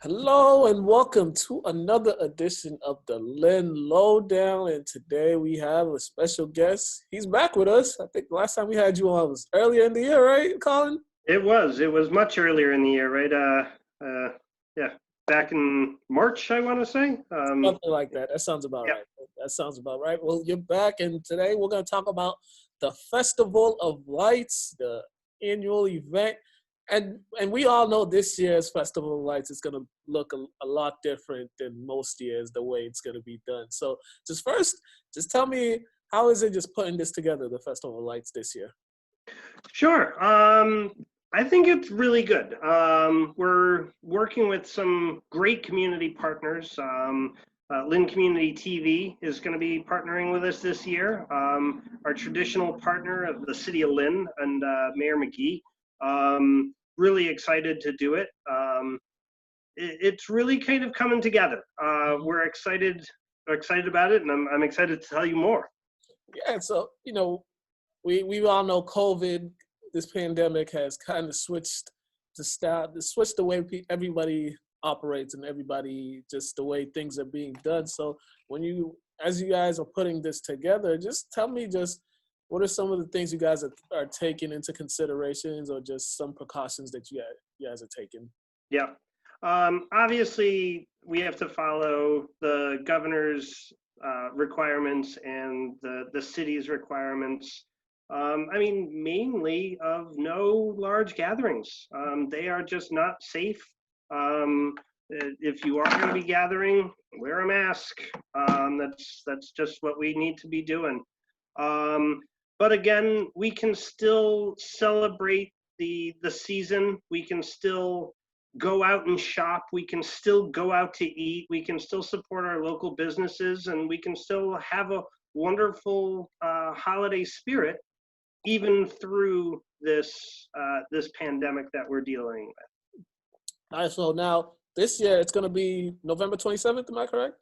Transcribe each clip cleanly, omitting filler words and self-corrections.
Hello and welcome to another edition of the Lynn Lowdown. And today we have a special guest. He's back with us. I think the last time we had you on was earlier in the year, right, Colin? It was much earlier in the year, right? Yeah, back in March, I want to say. Something like that. That sounds about Yeah. right. That sounds about right. Well, you're back, and today we're going to talk about the Festival of Lights, the annual event. And we all know this year's Festival of Lights is going to look a lot different than most years, the way it's going to be done. So just tell me, how is it just putting this together, the Festival of Lights this year? Sure. I think it's really good. We're working with some great community partners. Lynn Community TV is going to be partnering with us this year. Our traditional partner of the City of Lynn and Mayor McGee. Really excited to do it. It's really kind of coming together. We're excited about it, and I'm excited to tell you more. Yeah, so, we all know COVID, this pandemic has kind of switched the way everybody operates and everybody, just the way things are being done. So as you guys are putting this together, just tell me what are some of the things you guys are taking into considerations, or just some precautions that you guys are taking? Yeah. Obviously, we have to follow the governor's requirements and the city's requirements. Mainly of no large gatherings. They are just not safe. If you are going to be gathering, wear a mask. That's just what we need to be doing. But again, we can still celebrate the season. We can still go out and shop. We can still go out to eat. We can still support our local businesses, and we can still have a wonderful holiday spirit, even through this pandemic that we're dealing with. All right, so now this year it's going to be November 27th, am I correct?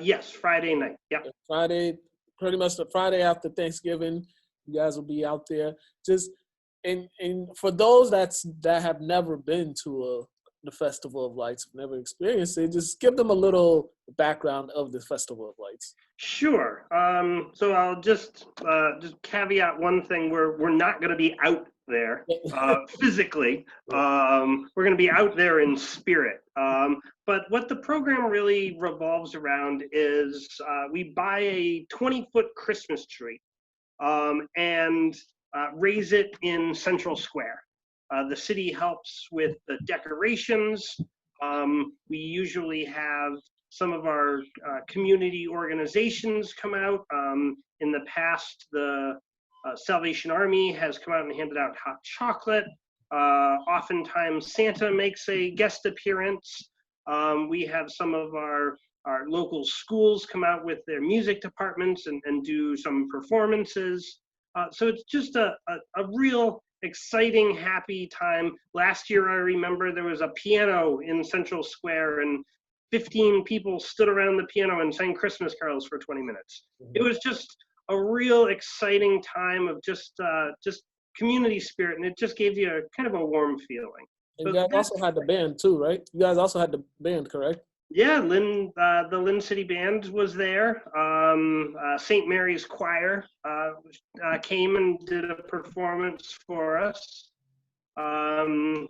Yes, Friday night. Yeah. Friday, pretty much the Friday after Thanksgiving, you guys will be out there. Just and for those that have never been to the Festival of Lights, never experienced it, just give them a little background of the Festival of Lights. Sure. So I'll just caveat one thing: we're not going to be out there physically. We're going to be out there in spirit. But what the program really revolves around is we buy a 20-foot Christmas tree and raise it in Central Square. The city helps with the decorations. We usually have some of our community organizations come out. In the past, the Salvation Army has come out and handed out hot chocolate. Oftentimes, Santa makes a guest appearance. We have some of our local schools come out with their music departments and do some performances. So it's just a real exciting, happy time. Last year, I remember there was a piano in Central Square, and 15 people stood around the piano and sang Christmas carols for 20 minutes. It was just a real exciting time of just community spirit, and it just gave you a kind of a warm feeling. And you guys also had the band too, right? You guys also had the band, correct? Yeah, the Lynn City Band was there. St. Mary's Choir came and did a performance for us.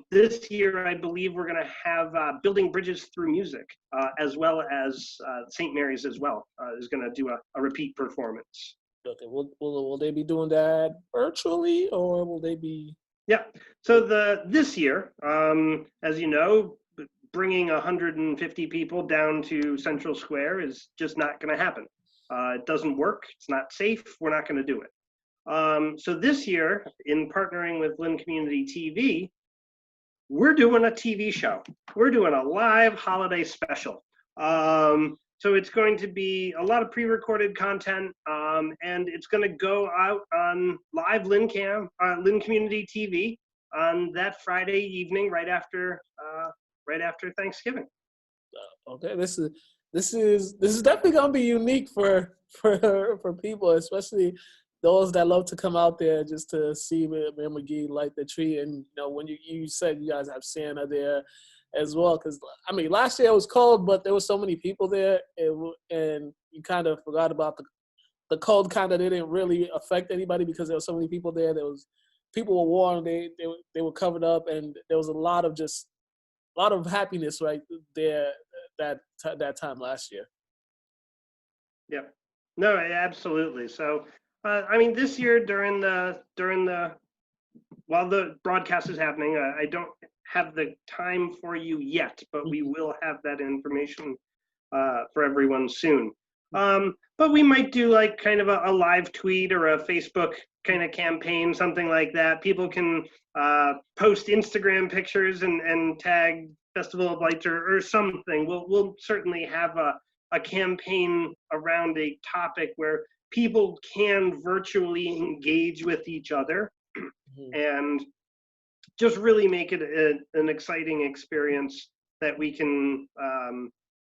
This year, I believe we're going to have Building Bridges Through Music, as well as St. Mary's as well, is going to do a repeat performance. Okay, will they be doing that virtually, or will they be? Yeah, so this year, as you know, bringing 150 people down to Central Square is just not going to happen. It doesn't work. It's not safe. We're not going to do it. So this year, in partnering with Lynn Community TV, we're doing a TV show. We're doing a live holiday special. So it's going to be a lot of pre-recorded content, and it's going to go out on live Lynn Community TV on that Friday evening, right after Thanksgiving. Okay, this is definitely gonna be unique for people, especially those that love to come out there just to see Mayor McGee light the tree. And when you said you guys have Santa there, as well. Because I mean, last year it was cold, but there was so many people there, and you kind of forgot about the cold. Kind of didn't really affect anybody because there were so many people there. People were warm. They were covered up, and there was a lot of happiness right there that time last year. Yeah. No, absolutely. So, I mean, this year while the broadcast is happening, I don't have the time for you yet, but we will have that information for everyone soon. But we might do like kind of a live tweet or a Facebook kind of campaign, something like that. People can post Instagram pictures and tag Festival of Lights or something. We'll certainly have a campaign around a topic where people can virtually engage with each other and just really make it an exciting experience that we can,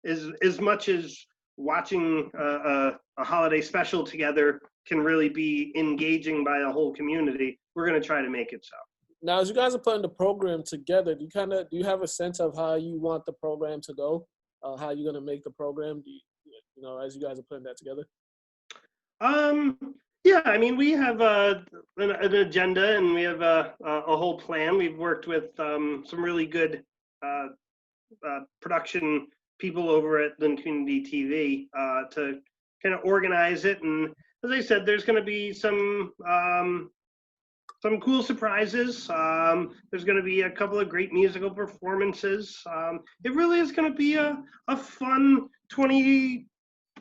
as much as watching a holiday special together can really be engaging by a whole community, we're going to try to make it so. Now, as you guys are putting the program together, do you have a sense of how you want the program to go? How you're going to make the program? As you guys are putting that together. Yeah, I mean, we have an agenda and we have a whole plan. We've worked with some really good production people over at Lynn Community TV to kind of organize it. And as I said, there's going to be some cool surprises. There's going to be a couple of great musical performances. It really is going to be a fun 20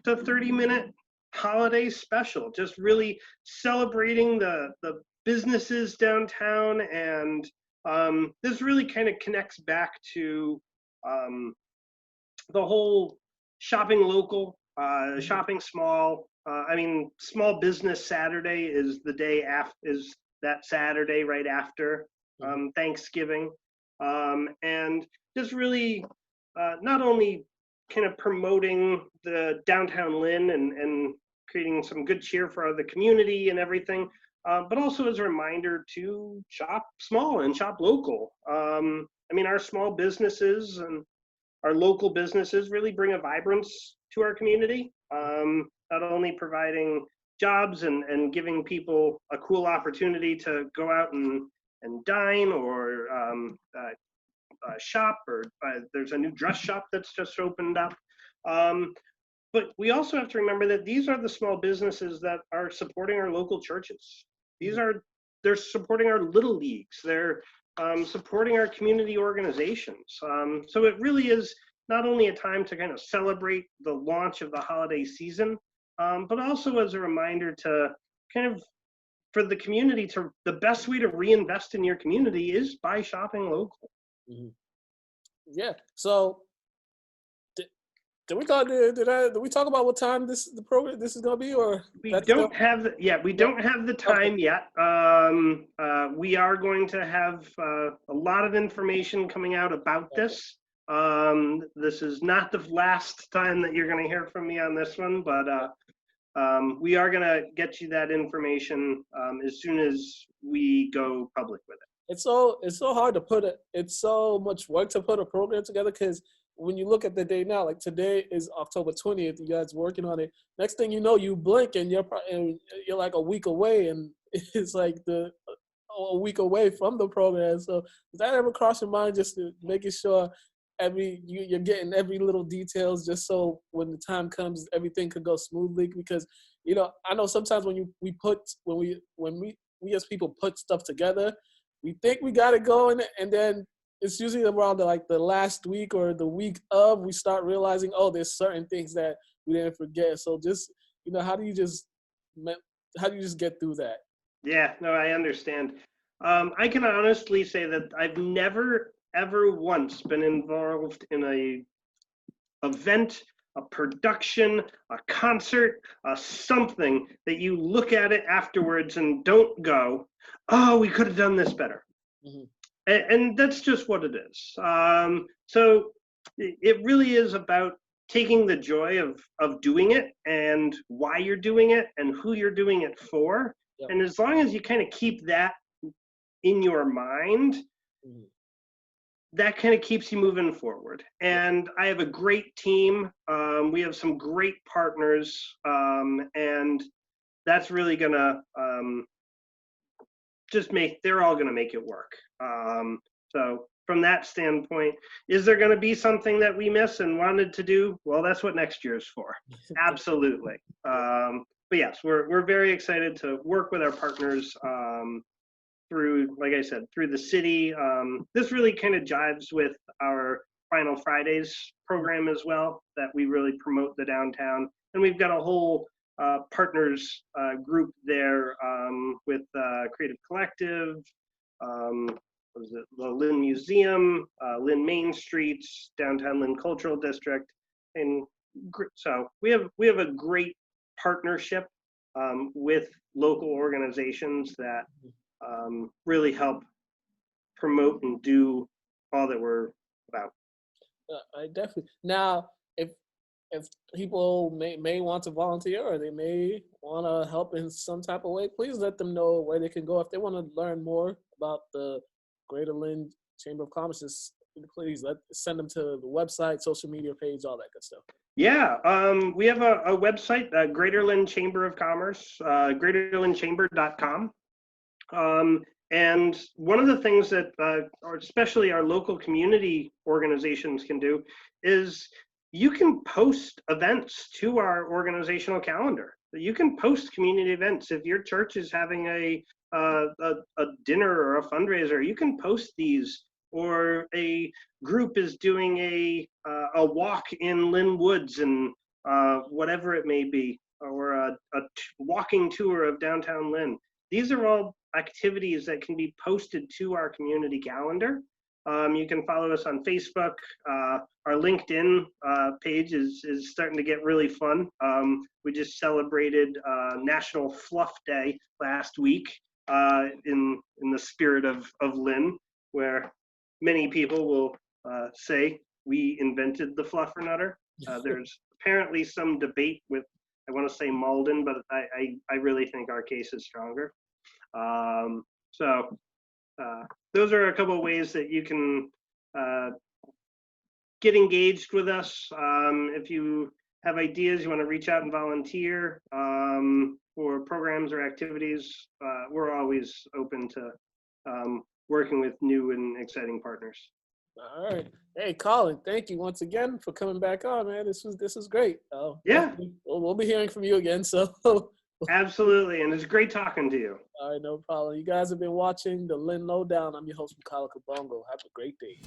to 30-minute holiday special, just really celebrating the businesses downtown. And this really kind of connects back to the whole shopping local, shopping small. I mean, Small Business Saturday is that Saturday right after Thanksgiving. And just really not only kind of promoting the downtown Lynn and creating some good cheer for the community and everything, but also as a reminder to shop small and shop local. I mean, our small businesses and our local businesses really bring a vibrance to our community, not only providing jobs and giving people a cool opportunity to go out and dine or shop, or there's a new dress shop that's just opened up. But we also have to remember that these are the small businesses that are supporting our local churches. They're supporting our little leagues. They're supporting our community organizations. So it really is not only a time to kind of celebrate the launch of the holiday season, but also as a reminder to kind of, for the community, the best way to reinvest in your community is by shopping local. Mm-hmm. Yeah. So did we talk about what time the program is going to be, or we don't have the time yet. We are going to have a lot of information coming out about this. This is not the last time that you're going to hear from me on this one, but we are going to get you that information as soon as we go public with it. It's so hard to put it. It's so much work to put a program together, because when you look at the day now, like today is October 20th, you guys working on it. Next thing you know, you blink and you're like a week away, and it's like a week away from the program. So does that ever cross your mind, just to making sure you're getting every little details, just so when the time comes, everything could go smoothly? Because I know sometimes when we as people put stuff together, we think we got it going, and then it's usually around the last week or the week of, we start realizing, oh, there's certain things that we didn't forget. So just, how do you just get through that? Yeah, no, I understand. I can honestly say that I've never, ever once been involved in a event, a production, a concert, something that you look at it afterwards and don't go, oh, we could have done this better. Mm-hmm. And that's just what it is. So it really is about taking the joy of doing it and why you're doing it and who you're doing it for. Yep. And as long as you kind of keep that in your mind, that kind of keeps you moving forward. And I have a great team. We have some great partners, and that's really gonna they're all gonna make it work. So from that standpoint, is there gonna be something that we miss and wanted to do? Well, that's what next year's for. Absolutely. But yes, we're very excited to work with our partners through, like I said, through the city. This really kind of jives with our Final Fridays program as well, that we really promote the downtown. And we've got a whole partners group there with Creative Collective, what is it, the Lynn Museum, Lynn Main Streets, Downtown Lynn Cultural District. And so we have a great partnership with local organizations that really help promote and do all that we're about. I definitely. Now, if people may want to volunteer or they may want to help in some type of way, please let them know where they can go. If they want to learn more about the Greater Lynn Chamber of Commerce, just please send them to the website, social media page, all that good stuff. Yeah, we have a website, Greater Lynn Chamber of Commerce, greaterlynchamber.com. And one of the things that especially our local community organizations can do is you can post events to our organizational calendar. You can post community events. If your church is having a dinner or a fundraiser, you can post these. Or a group is doing a walk in Lynn Woods and whatever it may be, or a walking tour of downtown Lynn. These are all activities that can be posted to our community calendar. You can follow us on Facebook. Our LinkedIn page is starting to get really fun. We just celebrated National Fluff Day last week in the spirit of Lynn, where many people will say we invented the fluffernutter. There's apparently some debate with, I want to say Malden, but I really think our case is stronger. So those are a couple of ways that you can get engaged with us. If you have ideas, you want to reach out and volunteer for programs or activities, we're always open to working with new and exciting partners. All right. Hey, Colin, thank you once again for coming back on, man. This was great. Yeah. We'll be hearing from you again. So absolutely. And it's great talking to you. All right, no problem. You guys have been watching the Lynn Lowdown. I'm your host, Colin Codner. Have a great day.